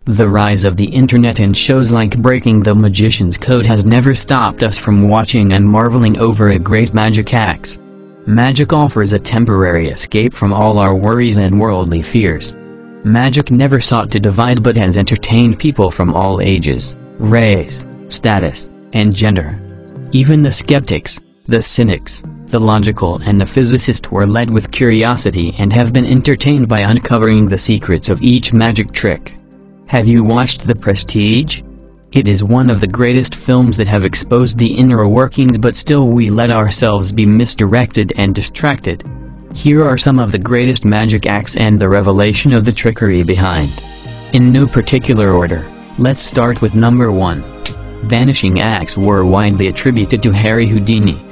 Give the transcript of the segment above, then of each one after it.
The rise of the internet and shows like Breaking the Magician's Code has never stopped us from watching and marveling over a great magic acts. Magic offers a temporary escape from all our worries and worldly fears. Magic never sought to divide but has entertained people from all ages, race, status, and gender. Even the skeptics, the cynics, the logical and the physicist were led with curiosity and have been entertained by uncovering the secrets of each magic trick. Have you watched The Prestige? It is one of the greatest films that have exposed the inner workings, but still we let ourselves be misdirected and distracted. Here are some of the greatest magic acts and the revelation of the trickery behind. In no particular order, let's start with number 1. Vanishing Acts were widely attributed to Harry Houdini.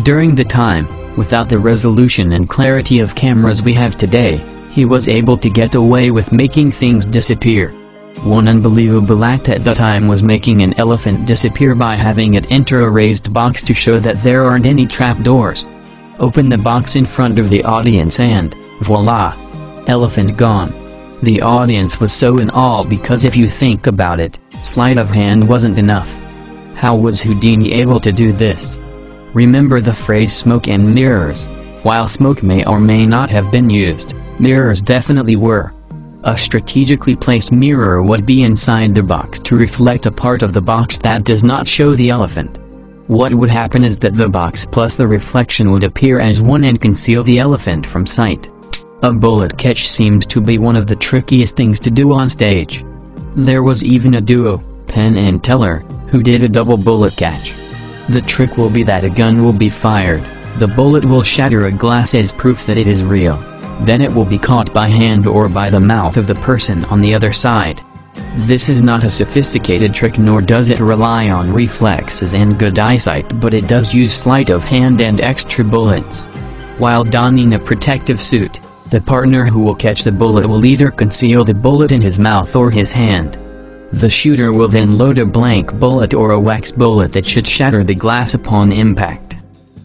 During the time, without the resolution and clarity of cameras we have today, he was able to get away with making things disappear. One unbelievable act at the time was making an elephant disappear by having it enter a raised box to show that there aren't any trapdoors. Open the box in front of the audience and, voila! Elephant gone. The audience was so in awe because if you think about it, sleight of hand wasn't enough. How was Houdini able to do this? Remember the phrase smoke and mirrors. While smoke may or may not have been used, mirrors definitely were. A strategically placed mirror would be inside the box to reflect a part of the box that does not show the elephant. What would happen is that the box plus the reflection would appear as one and conceal the elephant from sight. A bullet catch seemed to be one of the trickiest things to do on stage. There was even a duo, Penn and Teller, who did a double bullet catch. The trick will be that a gun will be fired, the bullet will shatter a glass as proof that it is real. Then it will be caught by hand or by the mouth of the person on the other side. This is not a sophisticated trick, nor does it rely on reflexes and good eyesight, but it does use sleight of hand and extra bullets. While donning a protective suit, the partner who will catch the bullet will either conceal the bullet in his mouth or his hand. The shooter will then load a blank bullet or a wax bullet that should shatter the glass upon impact.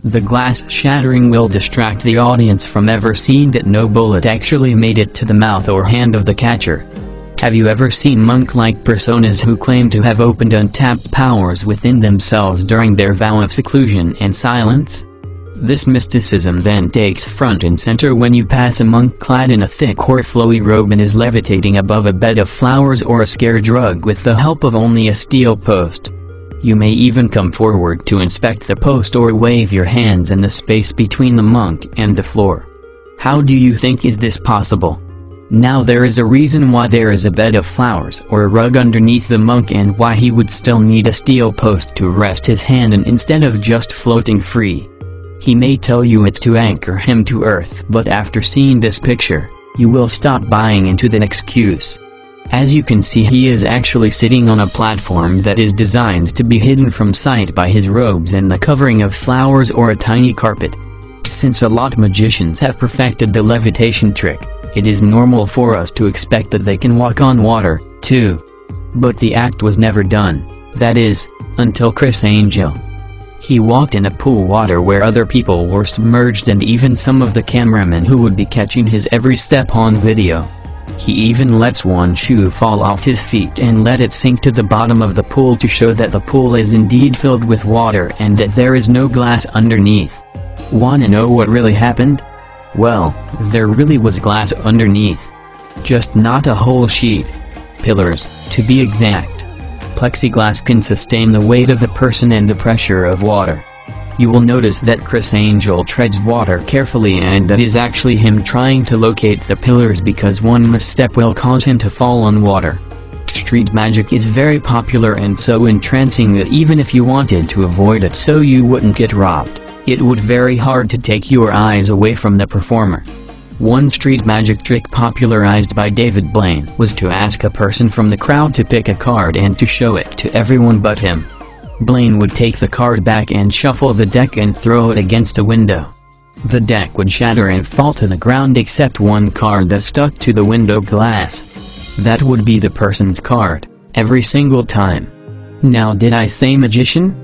The glass shattering will distract the audience from ever seeing that no bullet actually made it to the mouth or hand of the catcher. Have you ever seen monk-like personas who claim to have opened untapped powers within themselves during their vow of seclusion and silence? This mysticism then takes front and center when you pass a monk clad in a thick or flowy robe and is levitating above a bed of flowers or a scare drug with the help of only a steel post. You may even come forward to inspect the post or wave your hands in the space between the monk and the floor. How do you think is this possible? Now there is a reason why there is a bed of flowers or a rug underneath the monk and why he would still need a steel post to rest his hand in instead of just floating free. He may tell you it's to anchor him to earth, but after seeing this picture, you will stop buying into that excuse. As you can see, he is actually sitting on a platform that is designed to be hidden from sight by his robes and the covering of flowers or a tiny carpet. Since a lot of magicians have perfected the levitation trick, it is normal for us to expect that they can walk on water, too. But the act was never done, that is, until Criss Angel. He walked in a pool water where other people were submerged and even some of the cameramen who would be catching his every step on video. He even lets one shoe fall off his feet and let it sink to the bottom of the pool to show that the pool is indeed filled with water and that there is no glass underneath. Wanna know what really happened? Well, there really was glass underneath. Just not a whole sheet. Pillars, to be exact. Plexiglass can sustain the weight of a person and the pressure of water. You will notice that Criss Angel treads water carefully, and that is actually him trying to locate the pillars because one misstep will cause him to fall on water. Street magic is very popular and so entrancing that even if you wanted to avoid it so you wouldn't get robbed, it would very hard to take your eyes away from the performer. One street magic trick popularized by David Blaine was to ask a person from the crowd to pick a card and to show it to everyone but him. Blaine would take the card back and shuffle the deck and throw it against a window. The deck would shatter and fall to the ground except one card that stuck to the window glass. That would be the person's card, every single time. Now did I say magician?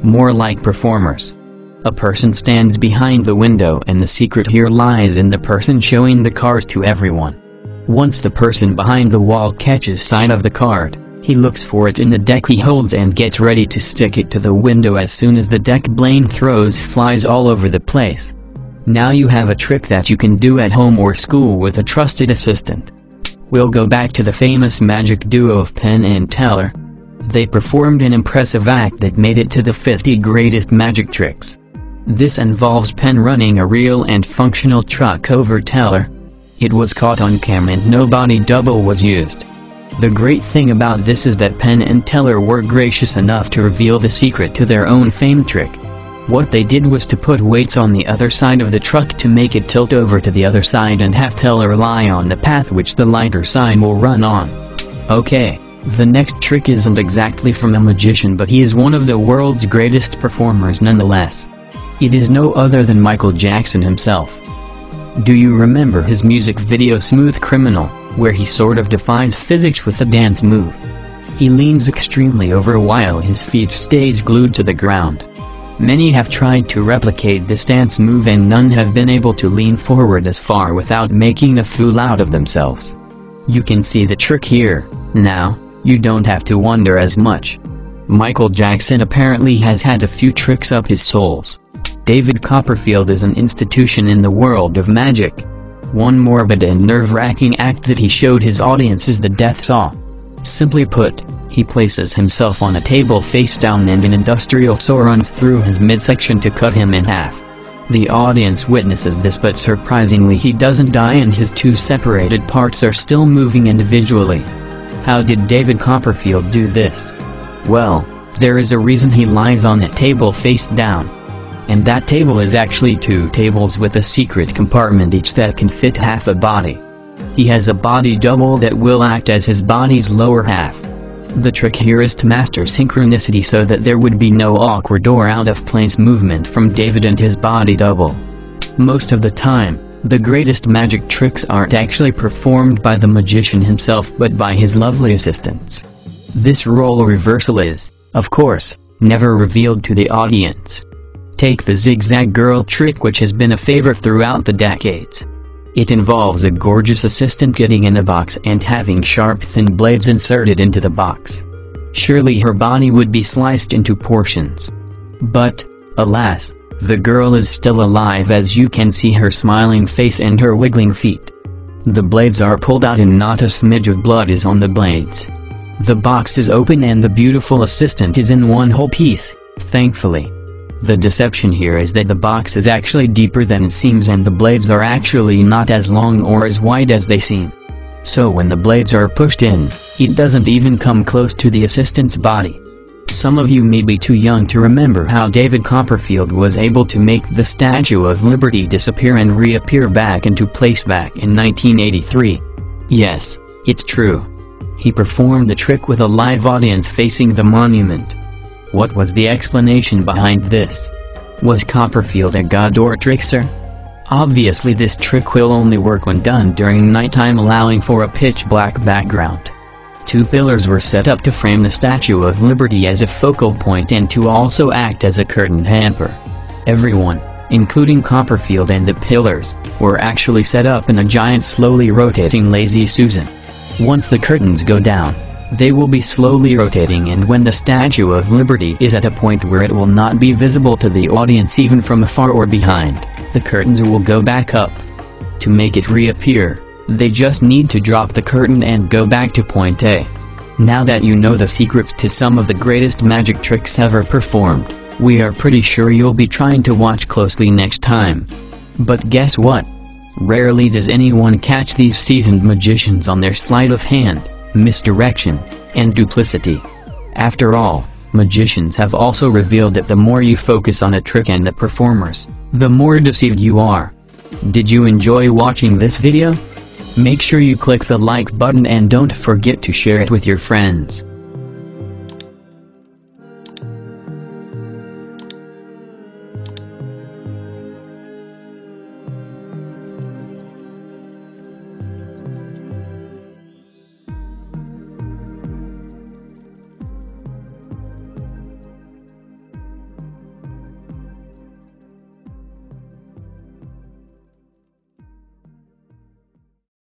More like performers. A person stands behind the window and the secret here lies in the person showing the cards to everyone. Once the person behind the wall catches sight of the card, he looks for it in the deck he holds and gets ready to stick it to the window as soon as the deck blade throws flies all over the place. Now you have a trick that you can do at home or school with a trusted assistant. We'll go back to the famous magic duo of Penn and Teller. They performed an impressive act that made it to the 50 greatest magic tricks. This involves Penn running a real and functional truck over Teller. It was caught on camera and no body double was used. The great thing about this is that Penn and Teller were gracious enough to reveal the secret to their own famed trick. What they did was to put weights on the other side of the truck to make it tilt over to the other side and have Teller lie on the path which the lighter side will run on. Okay, the next trick isn't exactly from a magician, but he is one of the world's greatest performers nonetheless. It is no other than Michael Jackson himself. Do you remember his music video Smooth Criminal, where he sort of defies physics with a dance move? He leans extremely over while his feet stays glued to the ground. Many have tried to replicate this dance move and none have been able to lean forward as far without making a fool out of themselves. You can see the trick here. Now, you don't have to wonder as much. Michael Jackson apparently has had a few tricks up his soles. David Copperfield is an institution in the world of magic. One morbid and nerve-wracking act that he showed his audience is the death saw. Simply put, he places himself on a table face down and an industrial saw runs through his midsection to cut him in half. The audience witnesses this, but surprisingly he doesn't die and his two separated parts are still moving individually. How did David Copperfield do this? Well, there is a reason he lies on that table face down. And that table is actually two tables with a secret compartment each that can fit half a body. He has a body double that will act as his body's lower half. The trick here is to master synchronicity so that there would be no awkward or out-of-place movement from David and his body double. Most of the time, the greatest magic tricks aren't actually performed by the magician himself but by his lovely assistants. This role reversal is, of course, never revealed to the audience. Take the zigzag girl trick, which has been a favorite throughout the decades. It involves a gorgeous assistant getting in a box and having sharp thin blades inserted into the box. Surely her body would be sliced into portions. But, alas, the girl is still alive, as you can see her smiling face and her wiggling feet. The blades are pulled out and not a smidge of blood is on the blades. The box is open and the beautiful assistant is in one whole piece, thankfully. The deception here is that the box is actually deeper than it seems and the blades are actually not as long or as wide as they seem. So when the blades are pushed in, it doesn't even come close to the assistant's body. Some of you may be too young to remember how David Copperfield was able to make the Statue of Liberty disappear and reappear back into place back in 1983. Yes, it's true. He performed the trick with a live audience facing the monument. What was the explanation behind this? Was Copperfield a god or trickster? Obviously this trick will only work when done during nighttime, allowing for a pitch-black background. Two pillars were set up to frame the Statue of Liberty as a focal point and to also act as a curtain hamper. Everyone, including Copperfield and the pillars, were actually set up in a giant slowly rotating Lazy Susan. Once the curtains go down, they will be slowly rotating, and when the Statue of Liberty is at a point where it will not be visible to the audience even from afar or behind, the curtains will go back up. To make it reappear, they just need to drop the curtain and go back to point A. Now that you know the secrets to some of the greatest magic tricks ever performed, we are pretty sure you'll be trying to watch closely next time. But guess what? Rarely does anyone catch these seasoned magicians on their sleight of hand, misdirection, and duplicity. After all, magicians have also revealed that the more you focus on a trick and the performers, the more deceived you are. Did you enjoy watching this video? Make sure you click the like button and don't forget to share it with your friends.